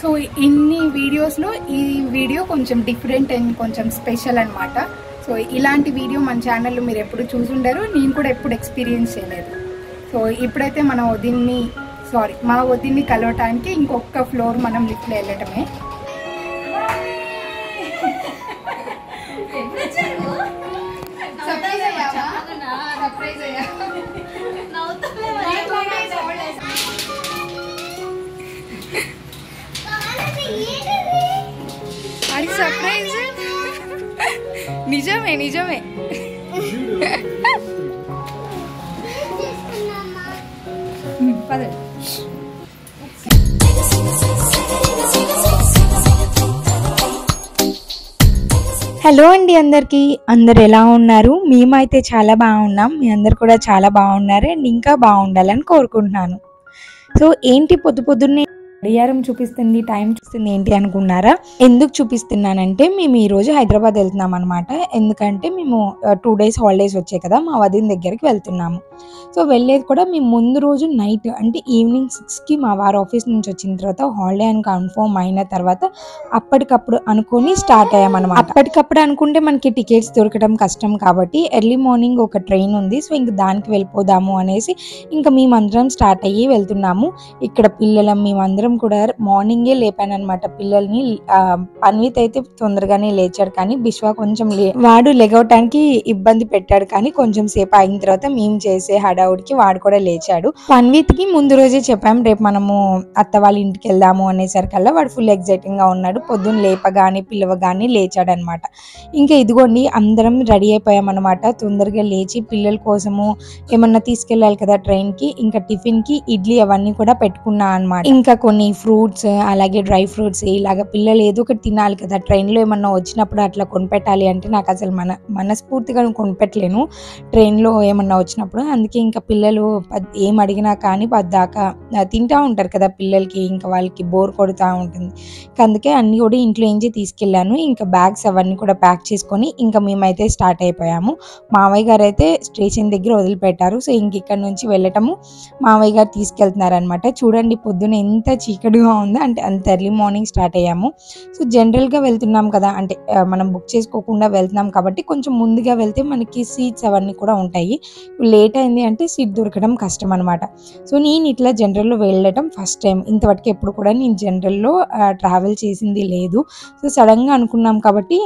So ఇన్ని వీడియోస్లో ఈ వీడియో కొంచెం డిఫరెంట్ అండ్ కొంచెం స్పెషల్ అనమాట. సో ఇలాంటి వీడియో మన ఛానల్లో మీరు ఎప్పుడు చూసుండరు, నేను కూడా ఎప్పుడు ఎక్స్పీరియన్స్ చేయలేదు. సో ఇప్పుడైతే మన వదిన్ని కలవటానికి ఇంకొక ఫ్లోర్ మనం లిఫ్ట్లో వెళ్ళటమే. అది సర్ప్రైజ్. నిజమే నిజమే. పదండి. హలో అండి అందరికీ, అందరు ఎలా ఉన్నారు? మేమైతే చాలా బాగున్నాం, మీ అందరు కూడా చాలా బాగున్నారు అండ్ ఇంకా బాగుండాలని కోరుకుంటున్నాను. సో ఏంటి పొద్దున్నే గడియారం చూపిస్తుంది, టైం చూపిస్తుంది ఏంటి అనుకున్నారా? ఎందుకు చూపిస్తున్నానంటే మేము ఈరోజు హైదరాబాద్ వెళ్తున్నాం అనమాట. ఎందుకంటే మేము 2 days హాలిడేస్ వచ్చాయి కదా, మా వదిన దగ్గరికి వెళ్తున్నాము. సో వెళ్ళేది కూడా మేము ముందు రోజు నైట్ అంటే ఈవినింగ్ 6కి మా వారు ఆఫీస్ నుంచి వచ్చిన తర్వాత హాలిడే అని కన్ఫర్మ్ అయిన తర్వాత అప్పటికప్పుడు అనుకొని స్టార్ట్ అయ్యామన్నమాట. అప్పటికప్పుడు అనుకుంటే మనకి టికెట్స్ దొరకడం కష్టం కాబట్టి ఎర్లీ మార్నింగ్ ఒక ట్రైన్ ఉంది, సో ఇంక దానికి వెళ్ళిపోదాము అనేసి ఇంకా మేమందరం స్టార్ట్ అయ్యి వెళ్తున్నాము. ఇక్కడ పిల్లలం మేమందరం కూడా మార్నింగే లేపానమాట పిల్లల్ని. పన్విత్ అయితే తొందరగానే లేచాడు, కానీ బిశ్వా కొంచెం వాడు లెగవటానికి ఇబ్బంది పెట్టాడు, కానీ కొంచెం సేపు అయిన తర్వాత మేము చేసే హడావుడికి వాడు కూడా లేచాడు. పన్విత్ కి ముందు రోజే చెప్పాము రేపు మనము అత్త వాళ్ళ ఇంటికి వెళ్దాము అనేసరికల్లా వాడు ఫుల్ ఎక్సైటింగ్ గా ఉన్నాడు. పొద్దున్న లేపగానే పిలవగానే లేచాడు అనమాట. ఇంకా ఇదిగోండి అందరం రెడీ అయిపోయామన్నమాట. తొందరగా లేచి పిల్లల కోసము ఏమన్నా తీసుకెళ్ళాలి కదా ట్రైన్ కి, ఇంకా టిఫిన్ కి ఇడ్లీ అవన్నీ కూడా పెట్టుకున్నా అనమాట. ఇంకా కొన్ని ఫ్రూట్స్ అలాగే డ్రై ఫ్రూట్స్ ఇలాగ పిల్లలు ఏదో ఒకటి తినాలి కదా, ట్రైన్లో ఏమన్నా వచ్చినప్పుడు అట్లా కొనిపెట్టాలి అంటే నాకు అసలు మనస్ఫూర్తిగా కొనిపెట్టలేను ట్రైన్లో ఏమన్నా వచ్చినప్పుడు. అందుకే ఇంకా పిల్లలు ఏం అడిగినా కానీ పద్దాకా తింటూ ఉంటారు కదా పిల్లలకి, ఇంకా వాళ్ళకి బోర్ కొడుతూ ఉంటుంది. అందుకే అన్నీ కూడా ఇంట్లో నుంచి తీసుకెళ్ళాను. ఇంకా బ్యాగ్స్ అవన్నీ కూడా ప్యాక్ చేసుకొని ఇంకా మేమైతే స్టార్ట్ అయిపోయాము. మావయ్య గారు అయితే స్టేషన్ దగ్గర వదిలిపెట్టారు. సో ఇంక ఇక్కడ నుంచి వెళ్ళటము మావయ్య గారు తీసుకెళ్తున్నారనమాట. చూడండి పొద్దున ఎంత చీకటిగా ఉందో, అంటే అంత ఎర్లీ మార్నింగ్ స్టార్ట్ అయ్యాము. సో జనరల్గా వెళ్తున్నాం కదా, అంటే మనం బుక్ చేసుకోకుండా వెళ్తున్నాం కాబట్టి కొంచెం ముందుగా వెళ్తే మనకి సీట్స్ అవన్నీ కూడా ఉంటాయి. లేట్ అయింది అంటే సీట్ దొరకడం కష్టం అనమాట. సో నేను ఇట్లా జనరల్లో వెళ్ళటం ఫస్ట్ టైం. ఇంతవరకు ఎప్పుడు కూడా నేను జనరల్లో ట్రావెల్ చేసింది లేదు. సో సడన్గా అనుకున్నాం కాబట్టి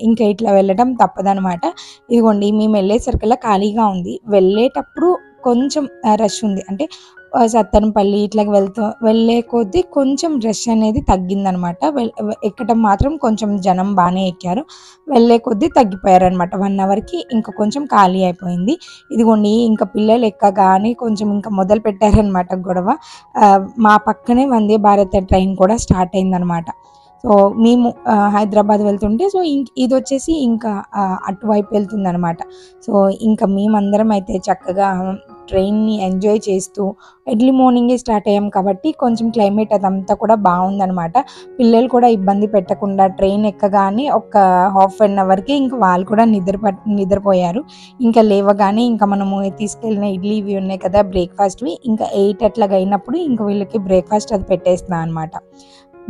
ఇంకా ఇట్లా వెళ్ళటం తప్పదనమాట. ఇదిగోండి మేము వెళ్ళేసరికల్లా ఖాళీగా ఉంది. వెళ్ళేటప్పుడు కొంచెం రష్ ఉంది, అంటే సత్తెనపల్లి ఇట్లా వెళ్ళే కొద్దీ కొంచెం రష్ అనేది తగ్గిందనమాట. ఎక్కడం మాత్రం కొంచెం జనం బాగానే ఎక్కారు, వెళ్ళే కొద్దీ తగ్గిపోయారనమాట. 1 hourకి ఇంకా కొంచెం ఖాళీ అయిపోయింది. ఇదిగోండి ఇంకా పిల్లలు ఎక్కగానే కొంచెం ఇంకా మొదలు పెట్టారనమాట గొడవ. మా పక్కనే వందే భారత్ ట్రైన్ కూడా స్టార్ట్ అయిందనమాట. సో మేము హైదరాబాద్ వెళ్తుంటే సో ఇది వచ్చేసి ఇంకా అటువైపు వెళ్తుంది అనమాట. సో ఇంకా మేమందరం అయితే చక్కగా ట్రైన్ని ఎంజాయ్ చేస్తూ ఎర్లీ మార్నింగే స్టార్ట్ అయ్యాం కాబట్టి కొంచెం క్లైమేట్ అదంతా కూడా బాగుందనమాట. పిల్లలు కూడా ఇబ్బంది పెట్టకుండా ట్రైన్ ఎక్కగానే ఒక 1/2 hourకి ఇంకా వాళ్ళు కూడా నిద్రపోయారు. ఇంకా లేవగానే ఇంకా మనము తీసుకెళ్ళిన ఇడ్లీ ఇవి ఉన్నాయి కదా బ్రేక్ఫాస్ట్వి, ఇంకా 8 అట్లాగా అయినప్పుడు ఇంకా వీళ్ళకి బ్రేక్ఫాస్ట్ అది పెట్టేస్తున్నాను అనమాట.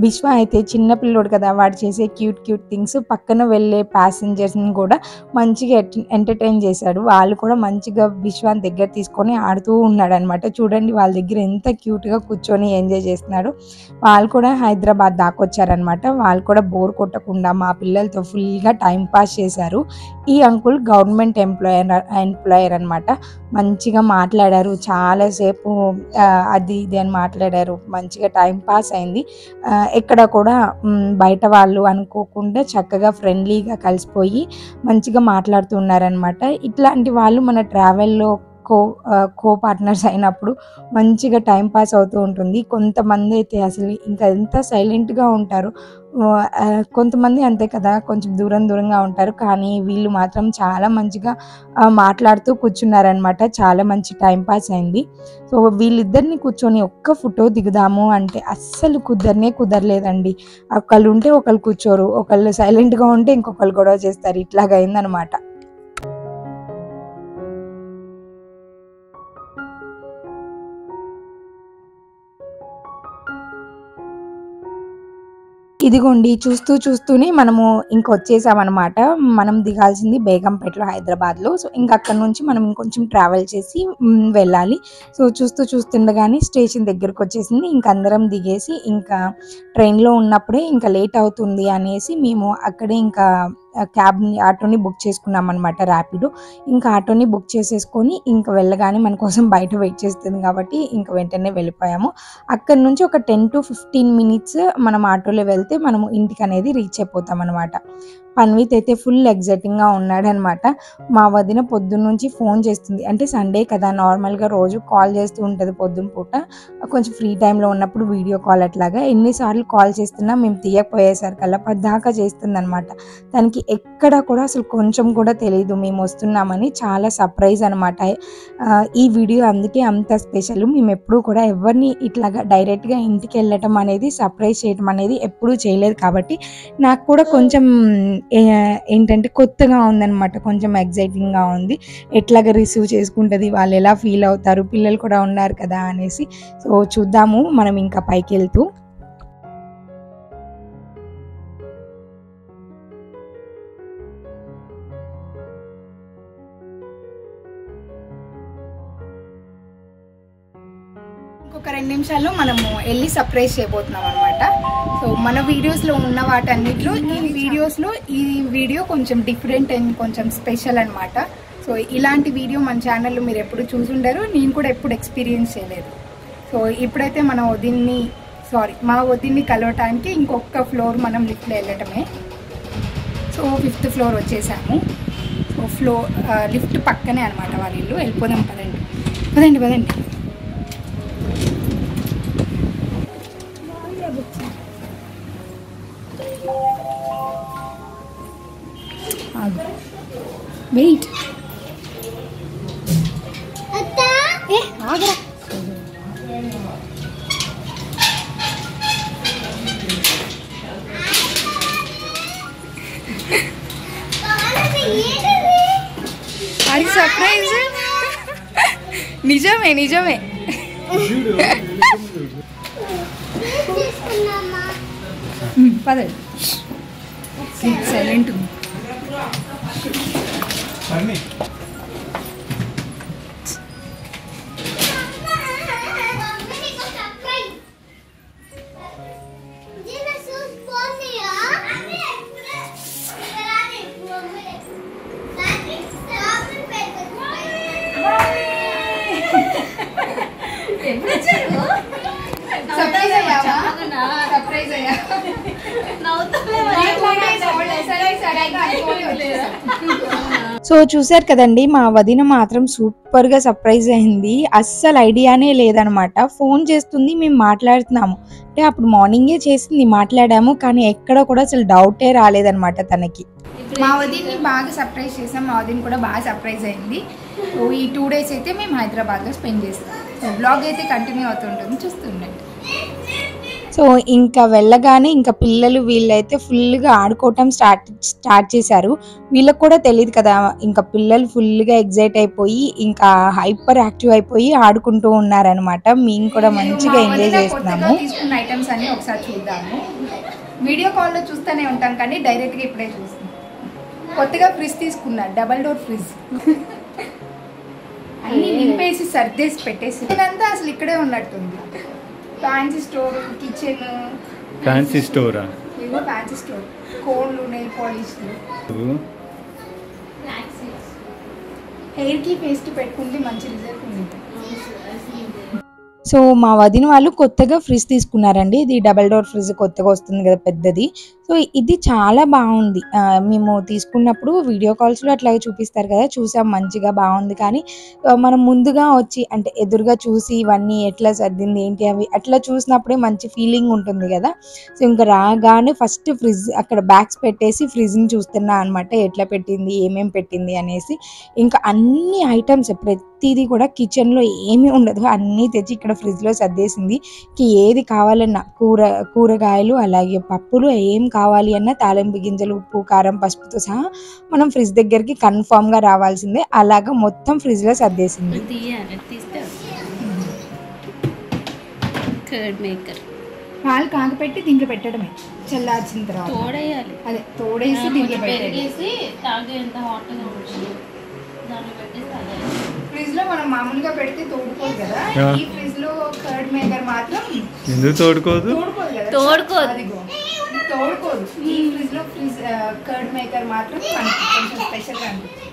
బిశ్వ అయితే చిన్న పిల్లోడు కదా, వాడు చేసే క్యూట్ థింగ్స్ పక్కన వెళ్ళే ప్యాసింజర్స్ని కూడా మంచిగా ఎంటర్టైన్ చేశాడు. వాళ్ళు కూడా మంచిగా బిశ్వాని దగ్గర తీసుకొని ఆడుతూ ఉన్నాడు అనమాట. చూడండి వాళ్ళ దగ్గర ఎంత క్యూట్గా కూర్చొని ఎంజాయ్ చేస్తున్నాడు. వాళ్ళు కూడా హైదరాబాద్ దాకా వచ్చారనమాట. వాళ్ళు కూడా బోర్ కొట్టకుండా మా పిల్లలతో ఫుల్గా టైం పాస్ చేశారు. ఈ అంకుల్ గవర్నమెంట్ ఎంప్లాయర్ అనమాట. మంచిగా మాట్లాడారు చాలాసేపు, అది ఇది అని మాట్లాడారు. మంచిగా టైం పాస్ అయింది. ఎక్కడ కూడా బయట వాళ్ళు అనుకోకుండా చక్కగా ఫ్రెండ్లీగా కలిసిపోయి మంచిగా మాట్లాడుతున్నారనమాట. ఇట్లాంటి వాళ్ళు మన ట్రావెల్లో కో పార్ట్నర్స్ అయినప్పుడు మంచిగా టైం పాస్ అవుతూ ఉంటుంది. కొంతమంది అయితే అసలు ఇంకా ఎంత సైలెంట్గా ఉంటారు, కొంతమంది అంతే కదా కొంచెం దూరంగా ఉంటారు. కానీ వీళ్ళు మాత్రం చాలా మంచిగా మాట్లాడుతూ కూర్చున్నారనమాట. చాలా మంచి టైం పాస్ అయింది. సో వీళ్ళిద్దరిని కూర్చొని ఒక్క ఫోటో దిగుదాము అంటే అస్సలు కుదరలేదండి. ఒకళ్ళు ఉంటే ఒకళ్ళు కూర్చోరు, ఒకళ్ళు సైలెంట్గా ఉంటే ఇంకొకళ్ళు గొడవ చేస్తారు. ఇట్లాగా అయిందనమాట. ఇదిగోండి చూస్తూనే మనము వచ్చేసామన్నమాట. మనం దిగాల్సింది బేగంపేటలో హైదరాబాద్లో. సో ఇంకా అక్కడ నుంచి మనం ఇంకొంచెం ట్రావెల్ చేసి వెళ్ళాలి. సో చూస్తుండగానే స్టేషన్ దగ్గరకు వచ్చేసింది. ఇంక అందరం దిగేసి ఇంకా ట్రైన్లో ఉన్నప్పుడే ఇంకా లేట్ అవుతుంది అనేసి మేము అక్కడే ఇంకా ఆటోని బుక్ చేసుకున్నాం అనమాట, ర్యాపిడో. ఇంకా ఆటోని బుక్ చేసేసుకొని ఇంకా వెళ్ళగానే మన కోసం బయట వెయిట్ చేస్తుంది కాబట్టి ఇంకా వెంటనే వెళ్ళిపోయాము. అక్కడ నుంచి ఒక 10 to 15 minutes మనం ఆటోలో వెళ్తే మనము ఇంటికి అనేది రీచ్ అయిపోతాం అనమాట. పన్విత్ అయితే ఫుల్ ఎగ్జైటింగ్గా ఉన్నాడనమాట. మా వదిన పొద్దున్న నుంచి ఫోన్ చేస్తుంది. అంటే సండే కదా, నార్మల్గా రోజు కాల్ చేస్తూ ఉంటుంది పొద్దున్న పూట, కొంచెం ఫ్రీ టైంలో ఉన్నప్పుడు వీడియో కాల్ అట్లాగా. ఎన్నిసార్లు కాల్ చేస్తున్నా మేము తీయకపోయేసరికల్లా పద్దాకా చేస్తుంది అనమాట. దానికి ఎక్కడ కూడా అసలు కొంచెం కూడా తెలియదు మేము వస్తున్నామని. చాలా సర్ప్రైజ్ అనమాట ఈ వీడియో. అందుకే అంత స్పెషల్. మేము ఎప్పుడూ కూడా ఎవరిని ఇట్లాగా డైరెక్ట్గా ఇంటికి వెళ్ళటం అనేది, సర్ప్రైజ్ చేయటం అనేది ఎప్పుడూ చేయలేదు కాబట్టి నాకు కూడా కొంచెం ఏంటంటే కొత్తగా ఉందన్నమాట. కొంచెం ఎగ్జైటింగ్గా ఉంది. ఎట్లాగా రిసీవ్ చేసుకుంటుంది, వాళ్ళు ఎలా ఫీల్ అవుతారు, పిల్లలు కూడా ఉన్నారు కదా అనేసి. సో చూద్దాము మనం ఇంకా పైకి వెళ్తూ. ఇంకొక 2 నిమిషాల్లో మనము వెళ్ళి సర్ప్రైజ్ చేయబోతున్నాం అనమాట. సో మన వీడియోస్లో ఉన్న వాటన్నిటిలో ఈ వీడియో కొంచెం డిఫరెంట్ అండ్ కొంచెం స్పెషల్ అనమాట. సో ఇలాంటి వీడియో మన ఛానల్లో మీరు ఎప్పుడు చూసుండరు, నేను కూడా ఎప్పుడు ఎక్స్పీరియన్స్ చేయలేదు. సో ఇప్పుడైతే మా వదిన్ని కలవటానికి ఇంకొక ఫ్లోర్ మనం లిఫ్ట్లో వెళ్ళటమే. సో 5th floor వచ్చేసాము. సో లిఫ్ట్ పక్కనే అనమాట వాళ్ళ ఇల్లు. వెళ్ళిపోదాం, పదండి. వెయిట్ ఆగరా. అది సర్ప్రైజ్. నిజమే. పదండి, సైలెంట్. సర్ప్రైజ్ అయ్యా. సో చూసారు కదండి, మా వదిన మాత్రం సూపర్గా సర్ప్రైజ్ అయింది. అస్సలు ఐడియానే లేదనమాట. ఫోన్ చేస్తుంది, మేము మాట్లాడుతున్నాము. అంటే అప్పుడు మార్నింగే చేసింది, మాట్లాడాము. కానీ ఎక్కడ కూడా అసలు డౌటే రాలేదనమాట తనకి. మా వదిన్ని బాగా సర్ప్రైజ్ చేసాం. మా వదిన కూడా బాగా సర్ప్రైజ్ అయింది. సో ఈ 2 days అయితే మేము హైదరాబాద్లో స్పెండ్ చేస్తాం. సో బ్లాగ్ అయితే కంటిన్యూ అవుతుంటుంది, చూస్తుండండి. సో ఇంకా వెళ్ళగానే ఇంకా పిల్లలు వీళ్ళైతే ఫుల్గా ఆడుకోవటం స్టార్ట్ చేశారు. వీళ్ళకి కూడా తెలియదు కదా, ఇంకా పిల్లలు ఫుల్గా ఎగ్జైట్ అయిపోయి ఇంకా హైపర్ యాక్టివ్ అయిపోయి ఆడుకుంటూ ఉన్నారనమాట. మేము కూడా మంచిగా ఎంజాయ్ చేస్తున్నాము. తీసుకున్న ఐటమ్స్ అన్ని ఒకసారి చూద్దాము. వీడియో కాల్లో చూస్తూనే ఉంటాం కానీ డైరెక్ట్గా ఇప్పుడే చూస్తాం. కొత్తగా ఫ్రిడ్జ్ తీసుకున్నా, డబల్ డోర్ ఫ్రిడ్జ్. అన్ని నింపేసి సర్దేసి పెట్టేసి ఇదంతా అసలు ఇక్కడే ఉన్నట్టుంది. ఫ్యాన్సీ స్టోర్, కిచెన్, ఫ్యాన్సీ స్టోరా? ఇగో ఫ్యాన్సీ స్టోర్. కోన్లు, నెయిల్ పాలిష్లు, హెయిర్కి పేస్ట్ పెట్టుకుంటే మంచి రిజల్ట్ ఉంది. సో మా వదిన వాళ్ళు కొత్తగా ఫ్రిడ్జ్ తీసుకున్నారండి. ఇది డబల్ డోర్ ఫ్రిడ్జ్ కొత్తగా వస్తుంది కదా, పెద్దది. సో ఇది చాలా బాగుంది. మేము తీసుకున్నప్పుడు వీడియో కాల్స్లో అట్లాగే చూపిస్తారు కదా, చూసాం, మంచిగా బాగుంది. కానీ మనం ముందుగా వచ్చి అంటే ఎదురుగా చూసి ఇవన్నీ ఎట్లా సర్దింది ఏంటి అవి అట్లా చూసినప్పుడే మంచి ఫీలింగ్ ఉంటుంది కదా. సో ఇంకా రాగానే ఫస్ట్ ఫ్రిడ్జ్ అక్కడ బ్యాగ్స్ పెట్టేసి ఫ్రిడ్జ్ని చూస్తున్నా అనమాట, ఎట్లా పెట్టింది, ఏమేమి పెట్టింది అనేసి. ఇంకా అన్ని ఐటమ్స్ ప్రతిదీ కూడా కిచెన్లో ఏమీ ఉండదు, అన్నీ తెచ్చి ఇక్కడ ఫ్రిడ్జ్లో సర్దేసింది. ఏది కావాలన్నా కూరగాయలు అలాగే పప్పులు ఏం కావాలి అన్నా తాలింపు గింజలు, ఉప్పు, కారం, పసుపుతో సహా మనం ఫ్రిడ్జ్ దగ్గరికి కన్ఫామ్గా రావాల్సిందే. అలాగా మొత్తం ఫ్రిడ్జ్లో సర్దేసింది. పాలు కాగపెట్టి దీంట్లో పెట్టడమే, చల్లార్చిన తర్వాత తోడేయాలి. అదే తోడేసి దీంట్లో పెట్టేసి తాగేంత హాట్గా ఉంటుంది. దాంట్లో పెట్టేసి ఫ్రిడ్జ్ లో మనం మామూలుగా పెడితే తోడుకోదు కదా, ఈ ఫ్రిడ్జ్ లో కర్డ్ మేకర్ మాత్రం ఎందుకు తోడుకోదు? తోడుకోదు. అదిగో తోడుకోదు. ఈ ఫ్రిడ్జ్ లో కర్డ్ మేకర్ మాత్రం మనకి కొంచెం స్పెషల్ గా అనిపిస్తుంది.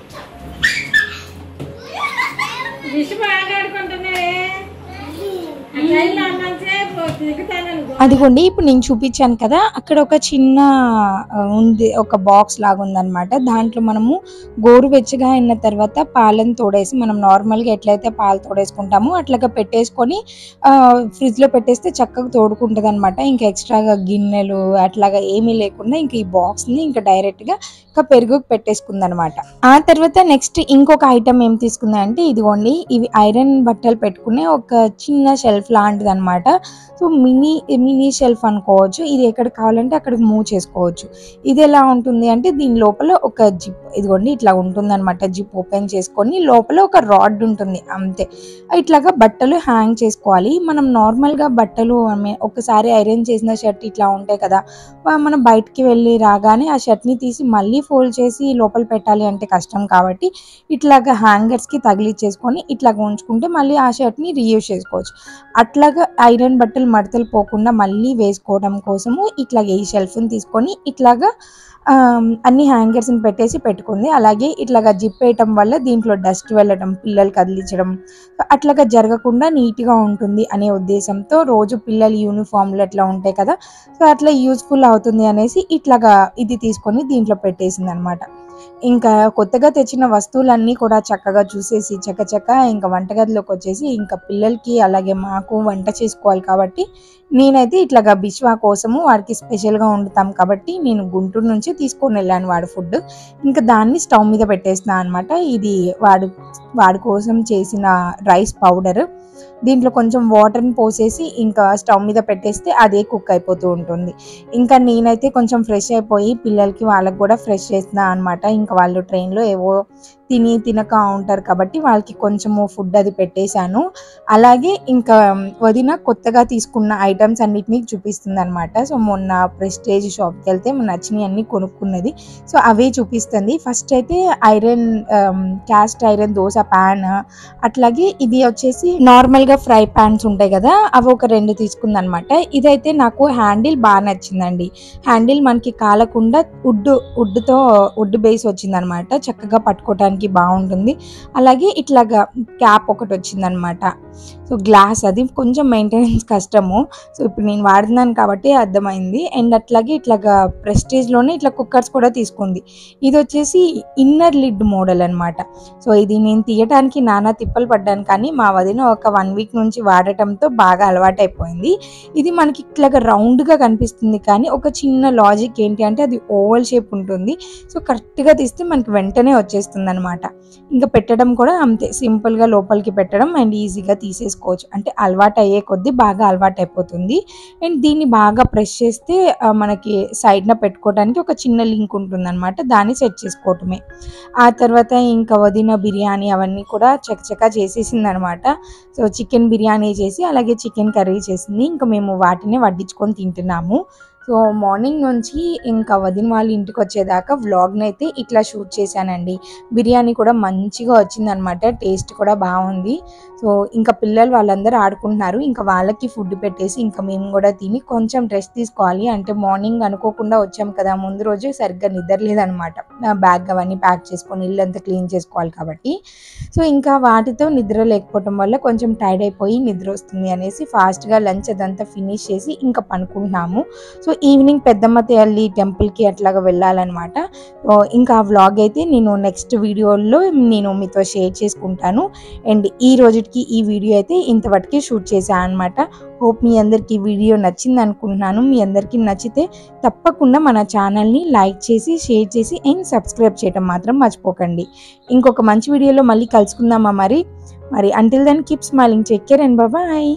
అదిగోండి ఇప్పుడు నేను చూపించాను కదా, అక్కడ ఒక చిన్న ఉంది, ఒక బాక్స్ లాగా ఉందన్నమాట. దాంట్లో మనము గోరువెచ్చగా అయిన తర్వాత పాలను తోడేసి, మనం నార్మల్గా ఎట్లయితే పాలు తోడేసుకుంటామో అట్లాగా పెట్టేసుకొని ఫ్రిడ్జ్లో పెట్టేస్తే చక్కగా తోడుకుంటుంది అనమాట. ఇంకా ఎక్స్ట్రాగా గిన్నెలు అట్లాగా ఏమీ లేకుండా ఇంకా ఈ బాక్స్ని ఇంకా డైరెక్ట్గా ఇంకా పెరుగుకు పెట్టేసుకుందనమాట. ఆ తర్వాత నెక్స్ట్ ఇంకొక ఐటమ్ ఏం తీసుకుందా అంటే ఇదిగోండి, ఇవి ఐరన్ బట్టలు పెట్టుకునే ఒక చిన్న షెల్ఫ్ లాంటిది అనమాట. సో మినీ షెల్ఫ్ అనుకోవచ్చు. ఇది ఎక్కడ కావాలంటే అక్కడికి మూవ్ చేసుకోవచ్చు. ఇది ఎలా ఉంటుంది అంటే దీని లోపల ఒక జిప్, ఇదిగోండి ఇట్లా ఉంటుంది అనమాట. జిప్ ఓపెన్ చేసుకొని లోపల ఒక రాడ్ ఉంటుంది అంతే. ఇట్లాగా బట్టలు హ్యాంగ్ చేసుకోవాలి. మనం నార్మల్గా బట్టలు ఒకసారి ఐరన్ చేసిన షర్ట్ ఇట్లా ఉంటాయి కదా, మనం బయటికి వెళ్ళి రాగానే ఆ షర్ట్ని తీసి మళ్ళీ ఫోల్డ్ చేసి లోపల పెట్టాలి అంటే కష్టం. కాబట్టి ఇట్లాగా హ్యాంగర్స్కి తగిలిచ్చేసుకొని ఇట్లాగా ఉంచుకుంటే మళ్ళీ ఆ షర్ట్ని రీయూజ్ చేసుకోవచ్చు. అట్లాగా ఐరన్ బట్టలు మడతలు పోకుండా మళ్ళీ వేసుకోవడం కోసము ఇట్లాగా ఈ షెల్ఫ్ని తీసుకొని ఇట్లాగా అన్ని హ్యాంగర్స్ని పెట్టేసి పెట్టుకుంది. అలాగే ఇట్లాగా జిప్ వేయటం వల్ల దీంట్లో డస్ట్ వెళ్ళడం, పిల్లలు కదిలించడం అట్లాగా జరగకుండా నీట్గా ఉంటుంది అనే ఉద్దేశంతో రోజు పిల్లల యూనిఫామ్లు అట్లా ఉంటాయి కదా, సో అట్లా యూస్ఫుల్ అవుతుంది అనేసి ఇట్లాగా ఇది తీసుకొని దీంట్లో పెట్టేసింది అనమాట. ఇంకా కొత్తగా తెచ్చిన వస్తువులన్నీ కూడా చక్కగా చూసేసి చకచక ఇంకా వంటగదిలోకి వచ్చేసి ఇంకా పిల్లలకి అలాగే మాకు వంట చేసుకోవాలి కాబట్టి నేనైతే ఇట్లాగా బిశ్వా కోసము వాడికి స్పెషల్గా వండుతాం కాబట్టి నేను గుంటూరు నుంచి తీసుకొని వెళ్ళాను వాడి ఫుడ్. ఇంకా దాన్ని స్టవ్ మీద పెట్టేస్తున్నాను అనమాట. ఇది వాడి కోసం చేసిన రైస్ పౌడర్, దీంట్లో కొంచెం వాటర్ని పోసేసి ఇంకా స్టవ్ మీద పెట్టేస్తే అదే కుక్ అయిపోతూ ఉంటుంది. ఇంకా నేనైతే కొంచెం ఫ్రెష్ అయిపోయి పిల్లలకి వాళ్ళకి కూడా ఫ్రెష్ చేస్తున్నా అనమాట. ఇంకా వాళ్ళు ట్రైన్లో ఏవో తినక ఉంటారు కాబట్టి వాళ్ళకి కొంచెము ఫుడ్ అది పెట్టేశాను. అలాగే ఇంకా వదిన కొత్తగా తీసుకున్న ఐటమ్స్ అన్నిటినీ చూపిస్తుంది అనమాట. సో మొన్న ప్రెస్టేజ్ షాప్కి వెళ్తే నచ్చినవి అన్నీ కొనుక్కున్నది, సో అవే చూపిస్తుంది. ఫస్ట్ అయితే క్యాస్ట్ ఐరన్ దోశ ప్యాన్, అట్లాగే ఇది వచ్చేసి నార్మల్గా ఫ్రై ప్యాన్స్ ఉంటాయి కదా, అవి ఒక 2 తీసుకుందనమాట. ఇదైతే నాకు హ్యాండిల్ బాగా నచ్చిందండి. హ్యాండిల్ మనకి కాలకుండా వుడ్ బేస్ వచ్చిందనమాట, చక్కగా పట్టుకోవడానికి బాగుంటుంది. అలాగే ఇట్లాగా క్యాప్ ఒకటి వచ్చిందనమాట. సో గ్లాస్ అది కొంచెం మెయింటెనెన్స్ కష్టము, సో ఇప్పుడు నేను వాడుతున్నాను కాబట్టి అర్థమైంది. అండ్ అట్లాగే ఇట్లాగా ప్రెస్టేజ్లోనే ఇట్లా కుక్కర్స్ కూడా తీసుకుంది. ఇది వచ్చేసి ఇన్నర్ లిడ్ మోడల్ అనమాట. సో ఇది నేను తీయడానికి నానా తిప్పలు పడ్డాను, కానీ మా వదిన ఒక 1 వీక్ నుంచి వాడటంతో బాగా అలవాటు అయిపోయింది. ఇది మనకి ఇట్లాగా రౌండ్గా కనిపిస్తుంది, కానీ ఒక చిన్న లాజిక్ ఏంటి అంటే అది ఓవల్ షేప్ ఉంటుంది. సో కరెక్ట్గా తీస్తే మనకి వెంటనే వచ్చేస్తుంది అనమాట. ఇంకా పెట్టడం కూడా అంతే సింపుల్గా లోపలికి పెట్టడం అండ్ ఈజీగా తీసేసుకోవచ్చు. అంటే అలవాటు అయ్యే కొద్దీ బాగా అలవాటు అయిపోతుంది. అండ్ దీన్ని బాగా ప్రెస్ చేస్తే మనకి సైడ్న పెట్టుకోవడానికి ఒక చిన్న లింక్ ఉంటుందన్నమాట, దాన్ని సెట్ చేసుకోవటమే. ఆ తర్వాత ఇంకా వదిన బిర్యానీ అవన్నీ కూడా చకచకా చేసేసింది అనమాట. సో చికెన్ బిర్యానీ చేసి అలాగే చికెన్ కర్రీ చేసింది. ఇంకా మేము వాటిని వడ్డించుకొని తింటున్నాము. సో మార్నింగ్ నుంచి ఇంకా వదిన వాళ్ళ ఇంటికి వచ్చేదాకా వ్లాగ్ని అయితే ఇట్లా షూట్ చేశానండి. బిర్యానీ కూడా మంచిగా వచ్చిందనమాట, టేస్ట్ కూడా బాగుంది. సో ఇంకా పిల్లలు వాళ్ళందరూ ఆడుకుంటున్నారు. ఇంకా వాళ్ళకి ఫుడ్ పెట్టేసి ఇంకా మేము కూడా తిని కొంచెం రెస్ట్ తీసుకోవాలి. అంటే మార్నింగ్ అనుకోకుండా వచ్చాం కదా, ముందు రోజు సరిగ్గా నిద్రలేదనమాట. బ్యాగ్ అవన్నీ ప్యాక్ చేసుకొని ఇల్లంతా క్లీన్ చేసుకోవాలి కాబట్టి. సో ఇంకా వాటితో నిద్ర లేకపోవడం వల్ల కొంచెం టైర్డ్ అయిపోయి నిద్ర వస్తుంది అనేసి ఫాస్ట్గా లంచ్ అదంతా ఫినిష్ చేసి ఇంకా పనుకుంటున్నాము. సో ఈవినింగ్ పెద్దమ్మ తల్లి టెంపుల్కి అట్లాగా వెళ్ళాలన్నమాట. ఇంకా ఆ వ్లాగ్ అయితే నేను నెక్స్ట్ వీడియోలో నేను మీతో షేర్ చేసుకుంటాను. అండ్ ఈ రోజుకి ఈ వీడియో అయితే ఇంతవరకు షూట్ చేశాను అనమాట. హోప్ మీ అందరికీ ఈ వీడియో నచ్చింది అనుకుంటున్నాను. మీ అందరికీ నచ్చితే తప్పకుండా మన ఛానల్ని లైక్ చేసి షేర్ చేసి అండ్ సబ్స్క్రైబ్ చేయడం మాత్రం మర్చిపోకండి. ఇంకొక మంచి వీడియోలో మళ్ళీ కలుసుకుందామా మరి until then keep smiling, take care and bye.